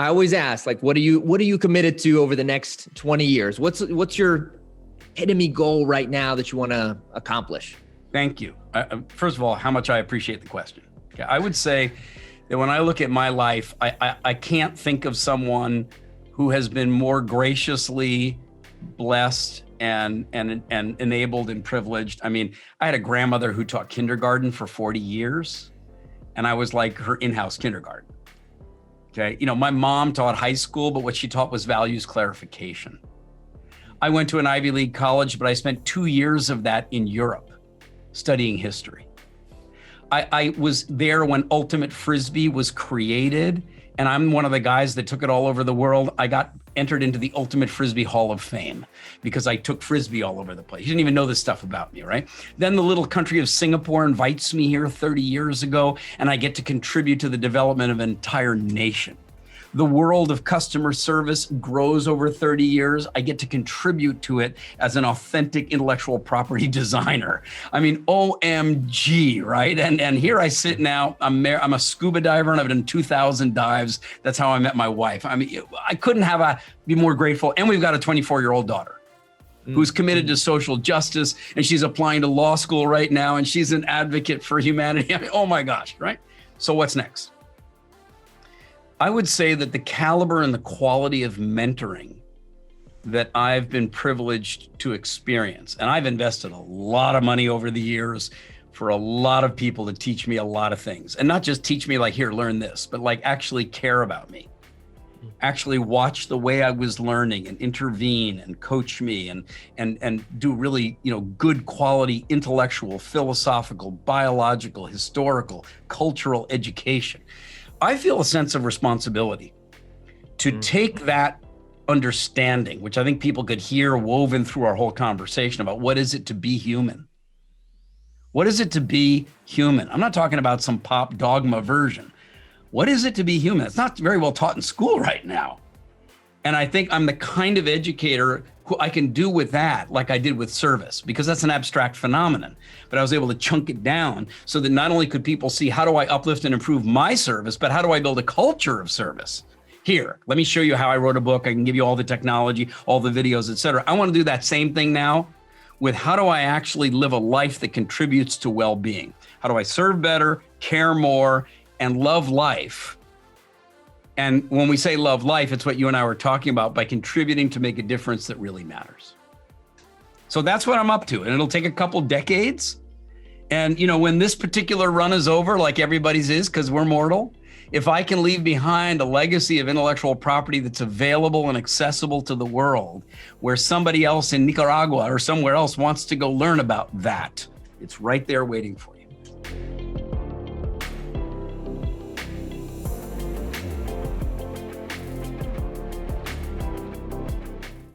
I always ask, like, what are you committed to over the next 20 years? What's your epitome goal right now that you want to accomplish? Thank you. First of all, how much I appreciate the question. Okay, I would say that when I look at my life, I can't think of someone who has been more graciously blessed and enabled and privileged. I mean, I had a grandmother who taught kindergarten for 40 years, and I was like her in-house kindergarten. Okay, you know, my mom taught high school, but what she taught was values clarification. I went to an Ivy League college, but I spent 2 years of that in Europe studying history. I was there when Ultimate Frisbee was created, and I'm one of the guys that took it all over the world. I got entered into the Ultimate Frisbee Hall of Fame because I took Frisbee all over the place. You didn't even know this stuff about me, right? Then the little country of Singapore invites me here 30 years ago, and I get to contribute to the development of an entire nation. The world of customer service grows over 30 years. I get to contribute to it as an authentic intellectual property designer. I mean, OMG, right? And here I sit now, I'm a scuba diver and I've done 2,000 dives. That's how I met my wife. I mean, I couldn't be more grateful. And we've got a 24-year-old daughter who's committed to social justice, and she's applying to law school right now, and she's an advocate for humanity. I mean, oh my gosh, right? So what's next? I would say that the caliber and the quality of mentoring that I've been privileged to experience, and I've invested a lot of money over the years for a lot of people to teach me a lot of things, and not just teach me like, here, learn this, but like actually care about me, actually watch the way I was learning and intervene and coach me and do really, you know, good quality intellectual, philosophical, biological, historical, cultural education. I feel a sense of responsibility to take that understanding, which I think people could hear woven through our whole conversation about what is it to be human? What is it to be human? I'm not talking about some pop dogma version. What is it to be human? It's not very well taught in school right now. And I think I'm the kind of educator who I can do with that like I did with service, because that's an abstract phenomenon. But I was able to chunk it down so that not only could people see how do I uplift and improve my service, but how do I build a culture of service? Here, let me show you how I wrote a book. I can give you all the technology, all the videos, et cetera. I want to do that same thing now with how do I actually live a life that contributes to well-being? How do I serve better, care more, and love life? And when we say love life, it's what you and I were talking about, by contributing to make a difference that really matters. So that's what I'm up to. And it'll take a couple decades. And, you know, when this particular run is over, like everybody's is, because we're mortal, if I can leave behind a legacy of intellectual property that's available and accessible to the world, where somebody else in Nicaragua or somewhere else wants to go learn about that, it's right there waiting for them.